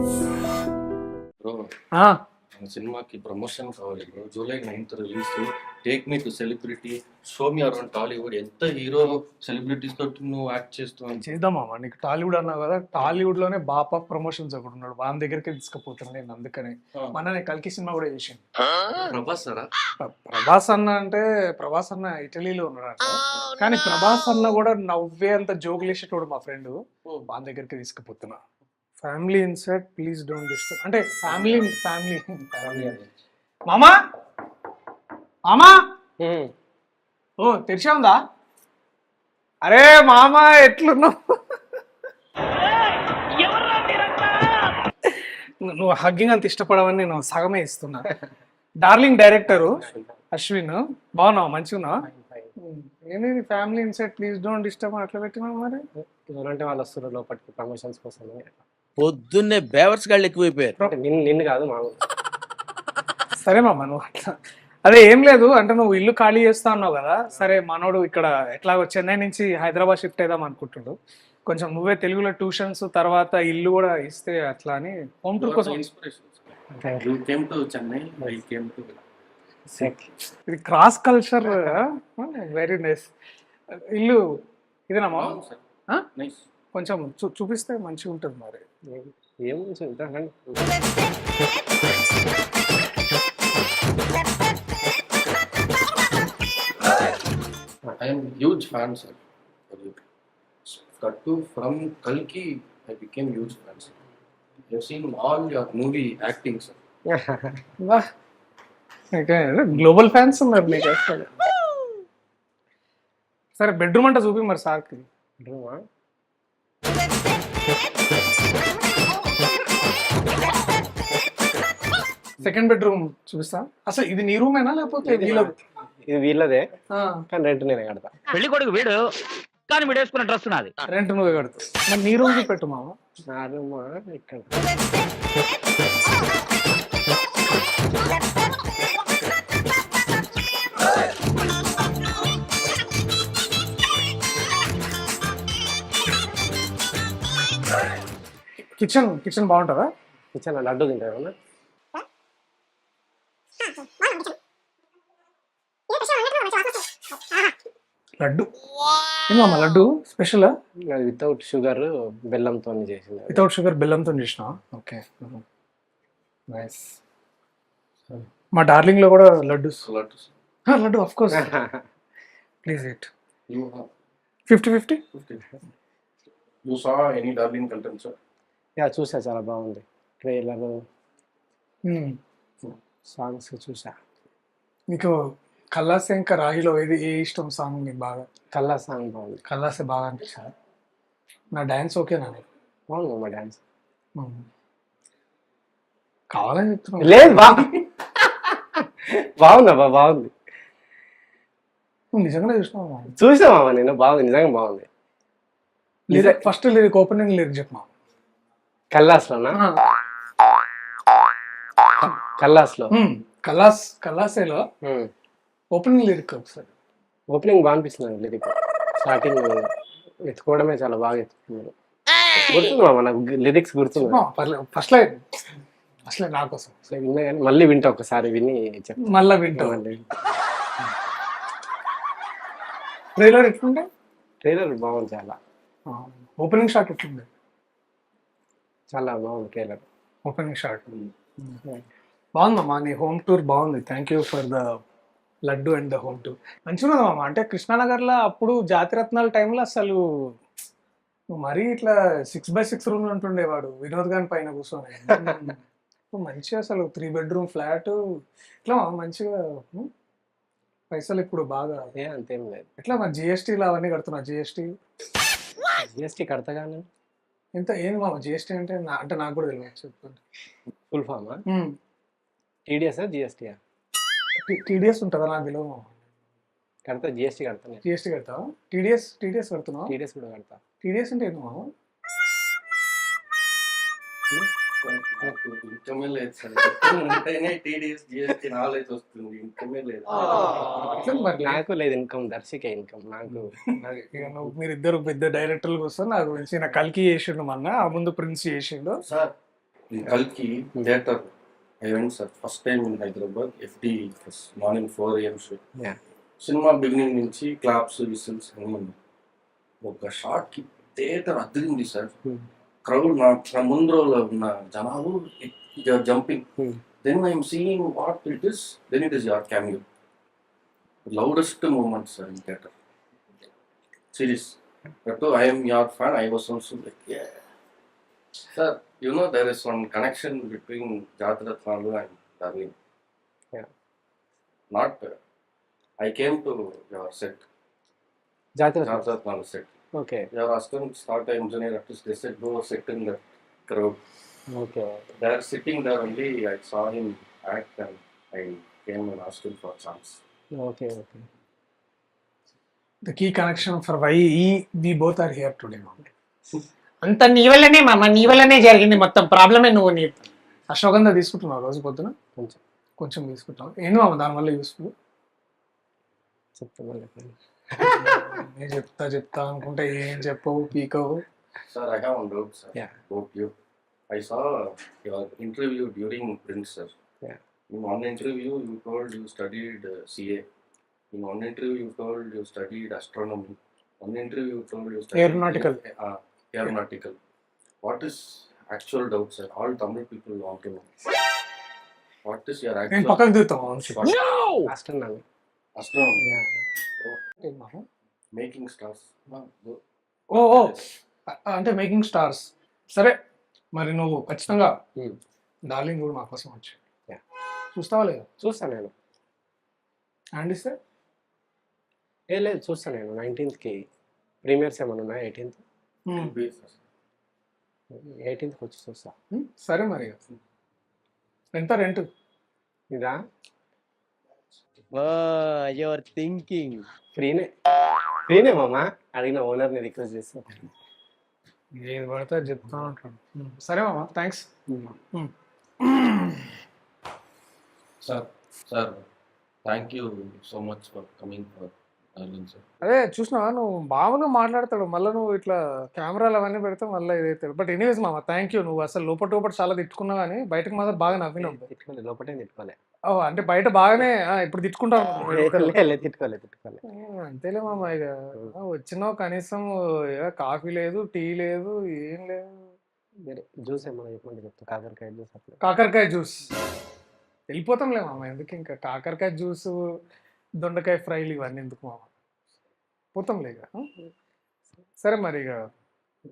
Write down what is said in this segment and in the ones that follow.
Bro ఆ, మన సినిమాకి ప్రమోషన్ కావాలి bro. July 9th release. Take me to celebrity, show me around Tollywood. ఎంత హీరో సెలబ్రిటీస్ తోటి నువ్వు యాక్ట్ చేస్తావు. చేద్దాం మామ. నీకు టాలీవుడ్ అన్నావు కదా, టాలీవుడ్ లోనే బాప్ ఆఫ్ ప్రమోషన్స్ ఒకటి ఉన్నాడు, వాని దగ్గరికి తీసుకుపోతున్నాను నేను. అందుకని మొన్న కల్కి సినిమా కూడా చేసాను. ప్రభాస్ సారా? ప్రభాస్ అన్న అంటే ప్రభాస్ అన్న ఇటలీలో ఉన్నాడు, కానీ ప్రభాస్ అన్న కూడా నవ్వే అంత జోకులు వేసేటోడు మా ఫ్రెండ్. వాని దగ్గరికి తీసుకుపోతున్నా. Family insert please don't disturb అంటే ఫ్యామిలీ ఫ్యామిలీ మామా మామా ఓ తెరిచా ఉందా? అరే మామ ఎట్లున్నావు? నువ్వు హగ్గింగ్ అంత ఇష్టపడవని నేను సగమే ఇస్తున్నా. డార్లింగ్ డైరెక్టరు అశ్విన్, బాగున్నావు? మంచిగా ఏంటి family insight please don't disturb అట్లా పెట్టినావు మరి? ఎవరంటే వాళ్ళు వస్తారు లోపలికి ప్రమోషన్స్ కోసం. పొద్దున్నే బేవర్స్ గాళ్ళు ఎక్కువైపోయారు. నిన్ను కాదు మా సరే మామ, నువ్వు అట్లా అదే ఏం లేదు అంటే నువ్వు ఇల్లు ఖాళీ చేస్తా అన్నావు కదా. సరే మనోడు ఇక్కడ ఎట్లా చెన్నై నుంచి హైదరాబాద్ షిఫ్ట్ అయిదాం అనుకుంటున్నాడు. కొంచెం నువ్వే తెలుగులో ట్యూషన్స్ తర్వాత ఇల్లు కూడా ఇస్తే అట్లా అని హోమ్ టూర్ కోసం. You came to Chennai, I came to. ఇది క్రాస్ కల్చర్, వెరీ నైస్. ఇల్లు ఇదేనా మామ? బాగుంది సార్. ఆ? Nice. కొంచెం చూపిస్తే మంచిగా ఉంటుంది మరి. ఏం I am huge fan, sir. For you. Kattu from Kalki, I became huge fan, sir. I have seen all your movie acting, sir. వా, గ్లోబల్ ఫ్యాన్స్ ఉన్నారు నీకు అసలు. సరే బెడ్రూమ్ అంటే చూపి మరి సార్కి. సెకండ్ బెడ్రూమ్ చూపిస్తా. అసలు ఇది నీ రూమేనా లేకపోతే వీళ్ళది? ఇది వీళ్ళదే, ఆ, కానీ రెంట్ నేనే కడతా. పెళ్లి కొడుకు వీడు, కానీ వీడు వేసుకున్న డ్రెస్ నాది. రెంట్ నువ్వే కడుతుంది. మరి నీ రూమ్ పెట్టు మామ. నా రూమ్ ఇక్కడ. కిచెన్ బాగుంటుందా? కిచెన్ లడ్డు తింటారు. లడ్డు ఏమమ్మా? లడ్డు స్పెషల్ వితౌట్ షుగర్ బెల్లంతో చేసింది. వితౌట్ షుగర్ బెల్లంతో చేసిన. Okay nice. మా డార్లింగ్ లో కూడా laddu. Salatu, sir. Laddu of course please it. You have 50-50. 50. You saw any Darling content, sir? Yeah చూసా, చాలా బాగుంది. ట్రైలర్ సాంగ్స్ చూసా. నీకు కల్లాసే ఇంకా రాహిలో ఏది ఏ ఇష్టం సాంగ్ నీకు బాగా? కల్లా సాంగ్ బాగుంది. కల్లాసే బాగా అనిపించా. నా డాన్స్ ఓకేనా నీకు? బాగుంది మా డాన్స్. కావాలని చెప్తున్నా. లేదు బాగుందబ్బా, బాగుంది. నువ్వు నిజంగానే చూసినావా? చూసామా నేను, బాగుంది, నిజంగా బాగుంది. ఫస్ట్ లిరిక్ ఓపెనింగ్ లిరిక్ చెప్పమా. కల్లాస్లోనా? కల్లాస్లో కల్లాసేలో ఓపెనింగ్ లిరిక్ ఒకసారి. ఓపెనింగ్ బాగా అనిపిస్తుంది. లిరిక్ స్టార్టింగ్ ఎత్తుకోవడమే చాలా బాగా ఎత్తుకున్నారు. గుర్తుంది మామ నాకు, లిరిక్స్ గుర్తుంది. ఫస్ట్ లైన్ నా కోసం విన్నా కానీ మళ్ళీ వింటా, ఒకసారి విని చెప్తా. మళ్ళీ వింటా. ట్రైలర్ ఎట్లుండే? ట్రైలర్ బాగుంది, చాలా ఓపెనింగ్ షాట్ ఎట్లుండే? చాలా బాగుంది ట్రైలర్. ఓపెనింగ్ షాట్ బాగుందమ్మా. నీ హోమ్ టూర్ బాగుంది. Thank you for the laddu and the home tour. మంచిగా ఉన్నదమ్మా. అంటే కృష్ణానగర్లో అప్పుడు జాతిరత్నాల టైంలో అసలు మరీ ఇట్లా 6x6 రూమ్లు ఉంటుండేవాడు వినోద్ గారి పైన కూర్చొని. మంచిగా అసలు 3 bedroom ఫ్లాట్ ఇట్లా మంచిగా. పైసలు ఇప్పుడు బాగా అంతేం లేదు. ఎట్లా మరి జిఎస్టీలు అవన్నీ కడుతున్నా? జిఎస్టీ కడతా కానీ ఎంత ఏంది మామ జిఎస్టీ అంటే? అంటే నాకు కూడా తెలియదు, చెప్పండి. Full Fama? టీడీఎస్ జిఎస్టీయా? టీడీఎస్ ఉంటుందా? నాకు తెలియదు మామ. కడతా, జిఎస్టీ కడతా. జిఎస్టీ కడతావా? టీడీఎస్ కడుతున్నావా? టీడీఎస్ కూడా కడతా. టీడీఎస్ అంటే ఏంది మామ? ఇన్కమే లేదు సార్. ఉంటేనే TDS GST నాలెడ్జ్ వస్తుంది. ఇన్కమే లేదు. మరి నాకు లేదు ఇన్కమ్, దర్శకే ఇన్కమ్ నాకు. మీరిద్దరు పెద్ద డైరెక్టర్లు వస్తారు. నాకు గురించి నా కల్కి చేసిండు మొన్న, ఆ ముందు ప్రిన్స్ చేసిండు. Sir in Kalki theater. I went, sir, first time in Hyderabad, FD, morning 4 AM show. Yeah. Cinema beginning నుంచి క్లాప్స్ విసిల్స్ అన్నీ ఒక షాట్కి థియేటర్ అదిరింది సార్. క్రౌడ్ నా ముందు రోజులో ఉన్న జనాలు jumping. Then I'm seeing what it is, then it is your cameo. Loudest moment sir in theatre. Serious. But I am your fan. I was also like, yeah. Sir, you know there is one connection between Jatiratnalu and Darling. Yeah. Not. I came to your set. Jatiratnalu set. Okay. Your assistant start engineer artist. They said go sit in the crowd. Okay. They are sitting there only. I saw him act and I came and asked him for chance. Okay. The key connection for why we both are here today. అంత నీ వల్లనే మామ, నీ వల్లనే జరిగింది మొత్తం. ప్రాబ్లమే నువ్వు. నీ అశ్వగంధ తీసుకుంటున్నావు రోజు పొద్దున? కొంచెం తీసుకుంటావు. ఏంటి మామ దానివల్ల యూస్ఫుల్? నేను చెప్తా అనుకుంటే ఏం చెప్పవు, పీకవు. Sir, I have one doubt, sir. Yeah. About you. I saw your interview during Prince, sir. Yeah. In one interview, you told you studied CA. In one interview, you told you studied astronomy. One interview, you told you studied Aeronautical. Aeronautical. What is actual doubt, sir? All Tamil people want to know. What is your నేను actual పక్కకు దిగుతాం. Astronomy. astronomy? Yeah. Making stars. ఓ అంటే making stars. సరే మరి నువ్వు ఖచ్చితంగా darling కూడా మా కోసం వచ్చి చూస్తావా లేదా? చూస్తాను నేను. హ్యాండ్ ఇస్తే లేదు చూస్తాను నేను. 19th ప్రీమియర్స్ ఏమైనా ఉన్నాయి? 18th వచ్చి చూస్తా. సరే మరి ఎంత రెంట్? ఇదా యువర్ థింకింగ్. ఫ్రీనే మామ. అడిగిన ఓనర్ని రిక్వెస్ట్ చేస్తాను. ఏది పడితే అది చెప్తా ఉంటాను. సరే మామ, thanks. Sir, thank you so much for coming for Darling, sir. అదే చూసినావా, నువ్వు బాగా మాట్లాడతాడు. మళ్ళీ నువ్వు ఇట్లా కెమెరాలు అవన్నీ పెడితే మళ్ళీ ఇదైతాడు. బట్ ఎనీవేస్ మామ, థ్యాంక్ యూ. నువ్వు అసలు లోపల చాలా తిట్టుకున్నావు కానీ బయటకు మాత్రం బాగా నవ్వినావు. తిట్టుకోలేదు, లోపటే తిట్టుకోలే. అంటే బయట బాగానే ఇప్పుడు తిట్టుకుంటావు. తిట్టుకోలే. అంతేలే మామ. ఇక వచ్చినావు కనీసం కాఫీ లేదు, టీ లేదు, ఏం లేదు. జ్యూస్ ఏమన్నా చెప్పండి చెప్తా. కాకరకాయ జ్యూస్. అప్పుడు కాకరకాయ జ్యూస్ వెళ్ళిపోతాంలే మామ. ఎందుకు ఇంకా కాకరకాయ జ్యూస్, దొండకాయ ఫ్రైలు ఇవన్నీ ఎందుకు మామ? పోతాంలే ఇక. సరే మరి ఇక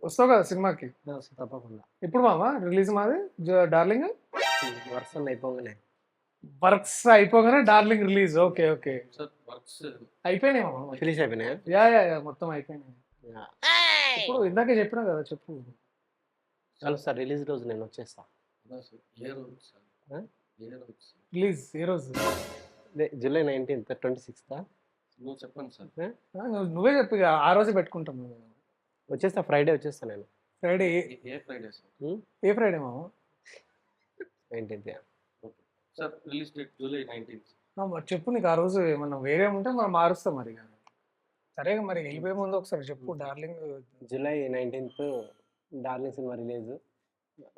వస్తావు కదా సినిమాకి? తప్పకుండా. ఇప్పుడు మామ రిలీజ్ మాది డార్లింగ్. వర్క్స్ అయిపోగానే darling release. Okay. Sir, works. అయిపోయినాయి మామ. ఫినిష్ అయిపోయినాయా? యా మొత్తం అయిపోయినాయి. ఇప్పుడు ఇందాకే చెప్పినా కదా, చెప్పు. చాలు సార్, రిలీజ్ రోజు నేను వచ్చేస్తా. రిలీజ్ ఏ రోజు? July 19th, 26th. నువ్వు చెప్పండి సార్. నువ్వే చెప్పి ఆ రోజే పెట్టుకుంటాం. వచ్చేస్తా, ఫ్రైడే వచ్చేస్తా నేను. ఫ్రైడే? ఏ ఫ్రైడే సార్? ఏ ఫ్రైడే మామ? 19th. Sir release date July 19th. మరి చెప్పు, నీకు ఆ రోజు ఏమన్నా వేరే ఉంటే మనం మారుస్తాం మరి. సరే మరి వెళ్ళిపోయే ముందు ఒకసారి చెప్పు. Darling July 19th darling cinema release.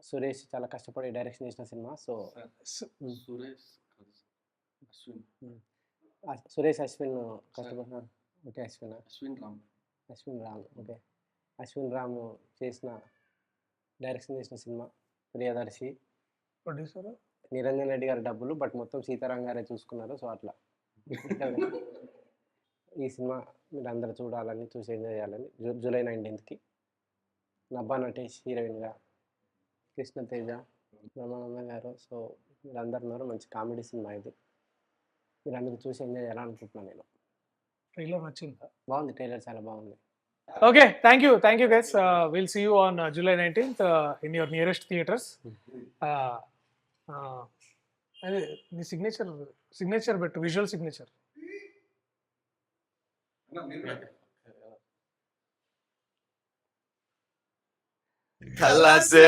Suresh చాలా కష్టపడి డైరెక్షన్ చేసిన సినిమా. సో సురేష్ అశ్విన్ కష్టపడినారు. ఓకే, అశ్విన్ రామ్. ఓకే, అశ్విన్ రామ్ చేసిన డైరెక్షన్ చేసిన సినిమా. ప్రియదర్శి ప్రొడ్యూసర్ నిరంజన్ రెడ్డి గారి డబ్బులు, బట్ మొత్తం సీతారాం గారే చూసుకున్నారు. సో అట్లా ఈ సినిమా మీరు అందరూ చూడాలని, చూసి ఎంజాయ్ చేయాలని. జూలై 19th నబ్బా నటేష్ హీరోయిన్గా, కృష్ణతేజ, బ్రహ్మానంద గారు. సో మీరందరూ ఉన్నారు. మంచి కామెడీ సినిమా ఇది. మీరందరూ చూసి ఎంజాయ్ చేయాలనుకుంటున్నాను నేను. ట్రైలర్ నచ్చిందా? బాగుంది, ట్రైలర్ చాలా బాగుంది. Okay, thank you guys. We'll see you on July 19th in your nearest theaters. The signature bet, visual signature. Kalase.